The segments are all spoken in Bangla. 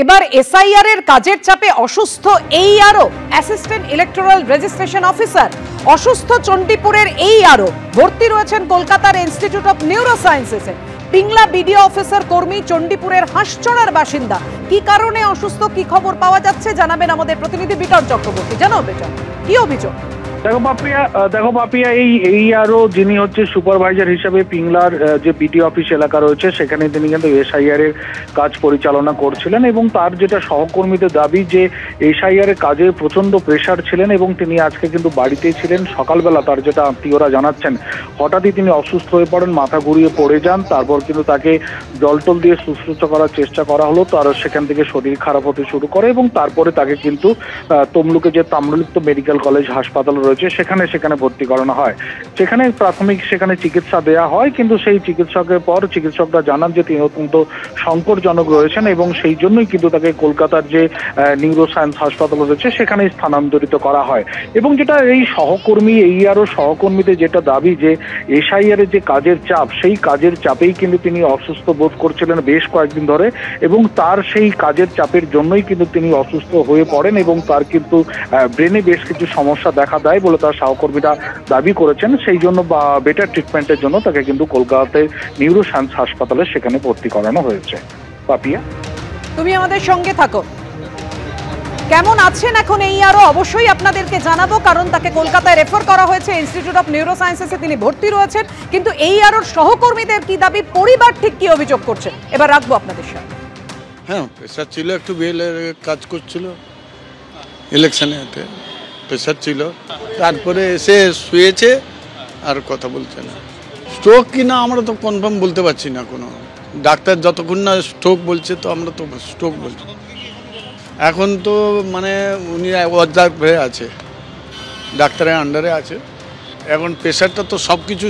এবার এসআইআর এর কাজের চাপে অসুস্থ AERO assistant electoral registration officer. অসুস্থ চণ্ডীপুরের এইআরও ভর্তি রয়েছেন কলকাতার ইনস্টিটিউট অফ নিউরো সায়েন্সেসে। পিংলা বিডিও অফিসার কর্মী, চণ্ডীপুরের হাঁসচড়ার বাসিন্দা। কি কারণে অসুস্থ, কি খবর পাওয়া যাচ্ছে জানাবেন আমাদের প্রতিনিধি বিটন চক্রবর্তী। জানো বিটন, কি অভিযোগ? দেখো পাপিয়া, এই আরও যিনি হচ্ছে সুপারভাইজার হিসেবে পিংলার যে বিডিও অফিস এলাকা রয়েছে সেখানে তিনি কিন্তু এসআইআর এর কাজ পরিচালনা করছিলেন এবং তার যেটা সহকর্মীদের দাবি যে এসআইআর এর কাজে প্রচন্ড প্রেশার ছিলেন এবং তিনি আজকে কিন্তু বাড়িতেই ছিলেন। সকালবেলা তার যেটা আত্মীয়রা জানাচ্ছেন হঠাৎই তিনি অসুস্থ হয়ে পড়েন, মাথা ঘুরিয়ে পড়ে যান। তারপর কিন্তু তাকে জলটল দিয়ে শুশ্রূষা করার চেষ্টা করা হলো, তার সেখান থেকে শরীর খারাপ হতে শুরু করে এবং তারপরে তাকে কিন্তু তমলুকে যে তাম্রলিপ্ত মেডিকেল কলেজ হাসপাতাল রয়েছে সেখানে ভর্তি করানো হয়। সেখানে প্রাথমিক চিকিৎসা দেওয়া হয়, কিন্তু সেই চিকিৎসকরা জানান যে তিনি অত্যন্ত সংকটজনক রয়েছেন এবং সেই জন্যই কিন্তু তাকে কলকাতার যে নিউরো সায়েন্স হাসপাতাল রয়েছে সেখানে স্থানান্তরিত করা হয়। এবং যেটা এই আরও সহকর্মীদের যেটা দাবি যে এসআইআর এর যে কাজের চাপ, সেই কাজের চাপেই কিন্তু তিনি অসুস্থ বোধ করছিলেন বেশ কয়েকদিন ধরে এবং তার সেই কাজের চাপের জন্যই কিন্তু তিনি অসুস্থ হয়ে পড়েন এবং তার কিন্তু ব্রেনে বেশ কিছু সমস্যা দেখা দেয় বলে তার সহকর্মীরা দাবি করেছেন। সেই জন্য বেটার ট্রিটমেন্টের জন্য তাকে কিন্তু কলকাতাতে নিউরো সায়েন্স হাসপাতালে সেখানে ভর্তি করানো হয়েছে। পাপিয়া, তুমি আমাদের সঙ্গে থাকো। কেমন আছেন এখন এই আরও অবশ্যই আপনাদেরকে জানাবো, কারণ তাকে কলকাতায় রেফার করা হয়েছে ইনস্টিটিউট অফ নিউরো সায়েন্সেসে, তিনি ভর্তি রয়েছেন। কিন্তু এই আরও সহকর্মীদের কি দাবি, পরিবার ঠিক কি অভিযোগ করছে, এবার রাখবো আপনাদের সাথে। হ্যাঁ, প্রেশার ছিল, একটু বিএলএর কাজ করছিল, ইলেকশনে প্রেশার ছিল, তারপরে এসে শুয়েছে আর কথা বলছে না। স্ট্রোক কি না আমরা তো কনফার্ম বলতে পারছি না, কোনো ডাক্তার যতক্ষণ না স্ট্রোক বলছে তো আমরা তো স্ট্রোক বলছি। এখন তো মানে উনি অবজার্ভ হয়ে আছে, ডাক্তারের আন্ডারে আছে। এখন প্রেশারটা তো সব কিছু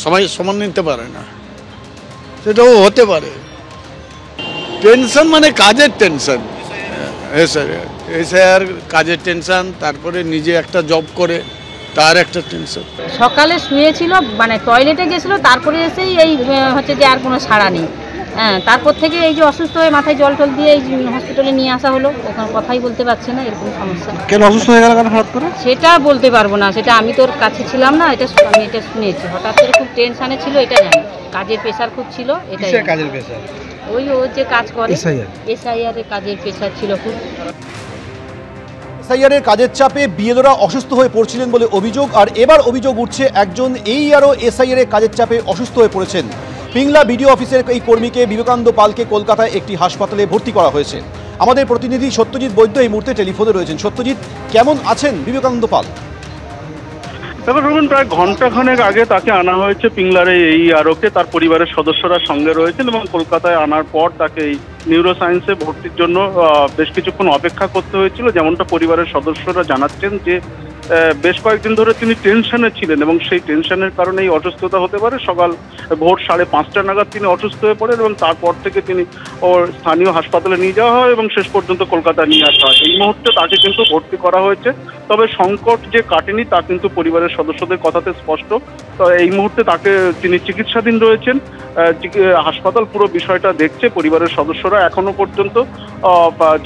সবাই সমান নিতে পারে না, সেটাও হতে পারে। টেনশন মানে কাজের টেনশন, এসআইআর কাজের টেনশন, তারপরে নিজে একটা জব করে তার একটা টেনশন। সকালে শুয়েছিল, মানে টয়লেটে গেছিলো, তারপরে এসেই এই হচ্ছে যে আর কোনো সাড়া নেই। হ্যাঁ, তারপর থেকে এই যে অসুস্থ হয়ে মাথায় জল টল দিয়ে এই হসপিটালে নিয়ে আসা হলো, ওখানে কথাই বলতে পারছে না, এরকম সমস্যা। কেন অসুস্থ হয়ে গেল হঠাৎ করে সেটা বলতে পারবো না, সেটা আমি তোর কাছে ছিলাম না, আমি এটা শুনেছি। হঠাৎ করে খুব টেনশানে ছিল, এটা জানি। কাজের প্রেশার খুব ছিল, এটাই। কাজের প্রেশার? ওই ও যে কাজ করে এসআইআর এর কাজের প্রেশার ছিল খুব। এসআইআর এর কাজের চাপে বিএলওরা অসুস্থ হয়ে পড়ছিলেন বলে অভিযোগ। আর এবার অভিযোগ উঠছে একজন এইআরও এসআইআর এর কাজের চাপে অসুস্থ হয়ে পড়েছেন। পিংলা বিডিও অফিসের এই কর্মীকে, বিবেকানন্দ পালকে কলকাতায় একটি হাসপাতালে ভর্তি করা হয়েছে। আমাদের প্রতিনিধি সত্যজিৎ বৈদ্য এই মুহূর্তে টেলিফোনে রয়েছেন। সত্যজিৎ, কেমন আছেন বিবেকানন্দ পাল? দেখো রবীন, প্রায় ঘন্টাখানেক আগে তাকে আনা হয়েছে পিংলারে এই আরোকে। তার পরিবারের সদস্যরা সঙ্গে রয়েছেন এবং কলকাতায় আনার পর তাকে এই নিউরো সায়েন্সে ভর্তির জন্য বেশ কিছুক্ষণ অপেক্ষা করতে হয়েছিল। যেমনটা পরিবারের সদস্যরা জানাচ্ছেন যে বেশ কয়েকদিন ধরে তিনি টেনশনে ছিলেন এবং সেই টেনশনের কারণে এই অসুস্থতা হতে পারে। সকাল ভোর 5:30 নাগাদ তিনি অসুস্থ হয়ে পড়েন এবং তারপর থেকে তিনি স্থানীয় হাসপাতালে নিয়ে যাওয়া হয় এবং শেষ পর্যন্ত কলকাতায় নিয়ে আসা হয়। এই মুহূর্তে তাকে কিন্তু ভর্তি করা হয়েছে, তবে সংকট যে কাটেনি তা কিন্তু পরিবারের সদস্যদের কথাতে স্পষ্ট। তো এই মুহূর্তে তিনি চিকিৎসাধীন রয়েছেন। হাসপাতাল পুরো বিষয়টা দেখছে। পরিবারের সদস্যরা এখনো পর্যন্ত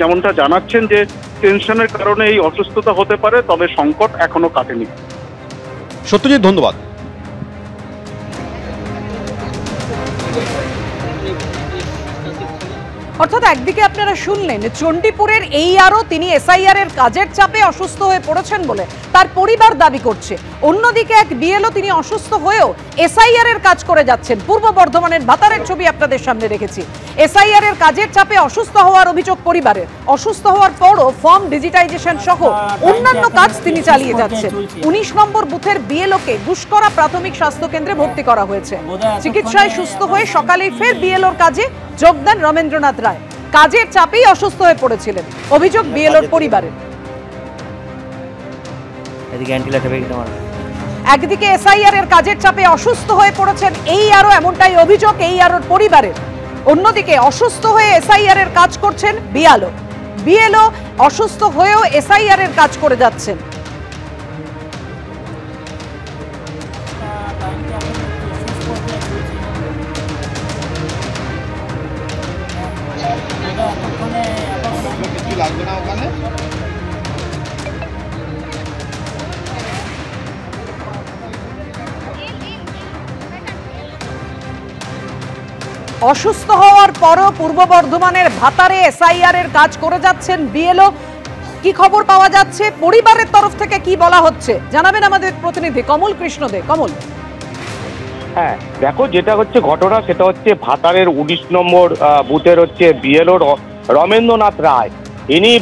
যেমনটা জানাচ্ছেন যে টেনশনের কারণে এই অসুস্থতা হতে পারে, তবে সংকট এখনো কাটেনি। সত্যজিৎ, ধন্যবাদ। অর্থাৎ একদিকে আপনারা শুনলেন চণ্ডীপুরের এইআরও, তিনি এসআইআর এর কাজের চাপে অসুস্থ হয়ে পড়েছেন বলে তার পরিবার দাবি করছে। অন্যদিকে এক বিএলও, তিনি অসুস্থ হয়েও এসআইআর এর কাজ করে যাচ্ছেন। পূর্ব বর্ধমানের ভাতারের ছবি আপনাদের সামনে রেখেছি। এসআইআর এর কাজের চাপে অসুস্থ হওয়ার অভিযোগ পরিবারের। অসুস্থ হওয়ার পরও ফর্ম ডিজিটাইজেশন সহ অন্যান্য কাজ তিনি চালিয়ে যাচ্ছেন। 19 নম্বর বুথের বিএলওকে গুসকরা প্রাথমিক স্বাস্থ্য কেন্দ্রে ভর্তি করা হয়েছে। চিকিৎসায় সুস্থ হয়ে সকালেই ফের বিএলওর কাজে যোগ দেন রমেন্দ্রনাথ রায়। কাজের চাপেই অসুস্থ হয়ে পড়েছিলেন, অভিযোগ বিএলওর পরিবারের। একদিকে এসআইআর এর কাজের চাপে অসুস্থ হয়ে পড়েছেন এইআরও, এমনটাই অভিযোগ এইআরওর পরিবারের। অন্যদিকে অসুস্থ হয়ে এসআইআর এর কাজ করছেন বিএলও অসুস্থ হয়েও এসআইআর এর কাজ করে যাচ্ছেন। এতক্ষণে লাগবে না ওখানে। অসুস্থ হওয়ার পরও পূর্ব বর্ধমানের ভাতারে এসআইআর এর কাজ করে যাচ্ছেন বিএলও। কি খবর পাওয়া যাচ্ছে, পরিবারের তরফ থেকে কি বলা হচ্ছে, জানাবেন আমাদের প্রতিনিধি কমল কৃষ্ণ দে। কমল। হ্যাঁ দেখো, যেটা হচ্ছে ঘটনা সেটা হচ্ছে ভাতারের 19 নম্বর বুথের হচ্ছে বিএলও রমেন্দ্রনাথ রায়। ইনি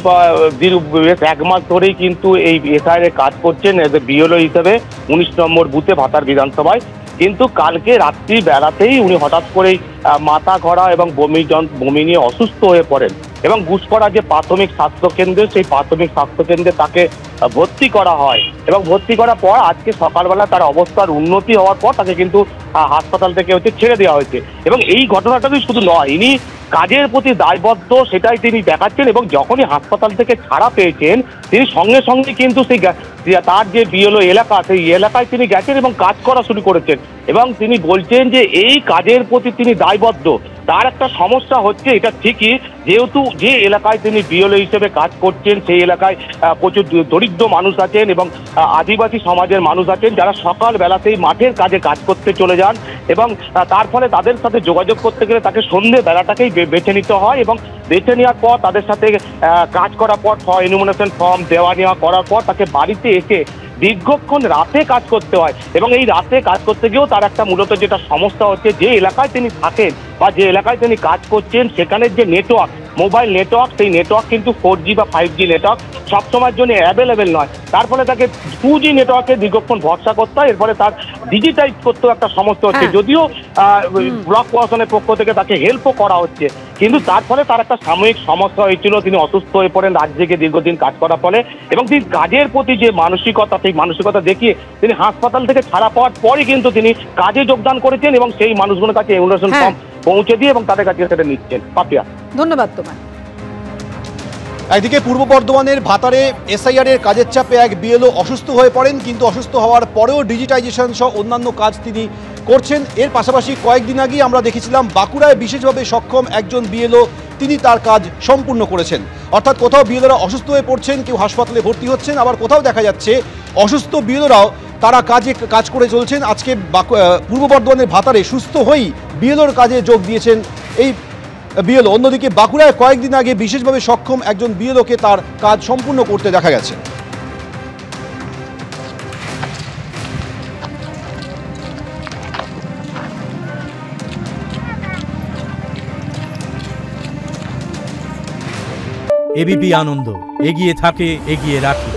বেশ 1 মাস ধরেই কিন্তু এই এসআইআর এর কাজ করছেন বিএলও হিসেবে 19 নম্বর বুথে ভাতার বিধানসভায়। কিন্তু কালকে রাত্রি বেলাতেই উনি হঠাৎ করেই মাথা ঘোরা এবং বমি নিয়ে অসুস্থ হয়ে পড়েন এবং গুসকরা যে প্রাথমিক স্বাস্থ্যকেন্দ্র, সেই প্রাথমিক স্বাস্থ্যকেন্দ্রে তাকে ভর্তি করা হয় এবং ভর্তি করার পর আজকে সকালবেলা তার অবস্থার উন্নতি হওয়ার পর তাকে কিন্তু হাসপাতাল থেকে ছেড়ে দেওয়া হয়েছে। এবং এই ঘটনাটাই শুধু নয়, ইনি কাজের প্রতি দায়বদ্ধ সেটাই তিনি দেখাচ্ছেন এবং যখনই হাসপাতাল থেকে ছাড়া পেয়েছেন তিনি সঙ্গে সঙ্গে কিন্তু সেই তার যে বিএলও এলাকা সেই এলাকায় তিনি গেছেন এবং কাজ করা শুরু করেছেন এবং তিনি বলছেন যে এই কাজের প্রতি তিনি দায়বদ্ধ। তার একটা সমস্যা হচ্ছে, এটা ঠিকই, যেহেতু যে এলাকায় তিনি বিএলও হিসেবে কাজ করছেন সেই এলাকায় প্রচুর দরিদ্র মানুষ আছেন এবং আদিবাসী সমাজের মানুষ আছেন যারা সকাল বেলাতেই মাঠের কাজে কাজ করতে চলে যান এবং তার ফলে তাদের সাথে যোগাযোগ করতে গেলে তাকে সন্ধ্যে বেলাটাকেই বেছে নিতে হয় এবং বেছে নেওয়ার পর তাদের সাথে কাজ করার পর এনুমিনেশন ফর্ম দেওয়া নেওয়া করার পর তাকে বাড়িতে এসে দীর্ঘক্ষণ রাতে কাজ করতে হয় এবং এই রাতে কাজ করতে গিয়েও তার একটা মূলত যেটা সমস্যা হচ্ছে, যে এলাকায় তিনি থাকেন বা যে এলাকায় তিনি কাজ করছেন সেখানের যে নেটওয়ার্ক, মোবাইল নেটওয়ার্ক, সেই নেটওয়ার্ক কিন্তু 4G বা 5G নেটওয়ার্ক সবসময়ের জন্য অ্যাভেলেবেল নয়। তার ফলে তাকে 2G নেটওয়ার্কে দীর্ঘক্ষণ ভরসা করতে হয়, এরপরে তার ডিজিটাইজ করতেও একটা সমস্যা হচ্ছে। যদিও ব্লক প্রশাসনের পক্ষ থেকে তাকে হেল্পও করা হচ্ছে, কিন্তু তার ফলে তার একটা সাময়িক সমস্যা হয়েছিল, তিনি অসুস্থ হয়ে পড়েন রাত জেগে দীর্ঘদিন কাজ করার ফলে এবং তিনি কাজের প্রতি যে মানসিকতা, সেই মানসিকতা দেখিয়ে তিনি হাসপাতাল থেকে ছাড়া পাওয়ার পরই কিন্তু তিনি কাজে যোগদান করেছেন এবং সেই মানুষগুলোর কাছে এনুমিনেশন ফর্ম পৌঁছে দিয়ে এবং তাদের কাছে সেটা নিচ্ছেন। পাপিয়া, ধন্যবাদ তোমায়। একদিকে পূর্ব বর্ধমানের ভাতারে এসআইআর এর কাজের চাপে এক বিএলও অসুস্থ হয়ে পড়েন, কিন্তু অসুস্থ হওয়ার পরেও ডিজিটাইজেশন সহ অন্যান্য কাজ তিনি করছেন। এর পাশাপাশি কয়েকদিন আগেই আমরা দেখেছিলাম বাঁকুড়ায় বিশেষভাবে সক্ষম একজন বিএলও, তিনি তার কাজ সম্পূর্ণ করেছেন। অর্থাৎ কোথাও বিএলওরা অসুস্থ হয়ে পড়ছেন, কেউ হাসপাতালে ভর্তি হচ্ছেন, আবার কোথাও দেখা যাচ্ছে অসুস্থ বিএলওরাও তারা কাজ করে চলছেন। আজকে পূর্ব বর্ধমানের ভাতারে সুস্থ হয়েই বিএলওর কাজে যোগ দিয়েছেন এই বিএলও। অন্যদিকে বাঁকুড়ায় কয়েকদিন আগে বিশেষভাবে সক্ষম একজন বিএলওকে তার কাজ সম্পূর্ণ করতে দেখা গেছে। এবিপি আনন্দ, এগিয়ে থাকে, এগিয়ে রাখে।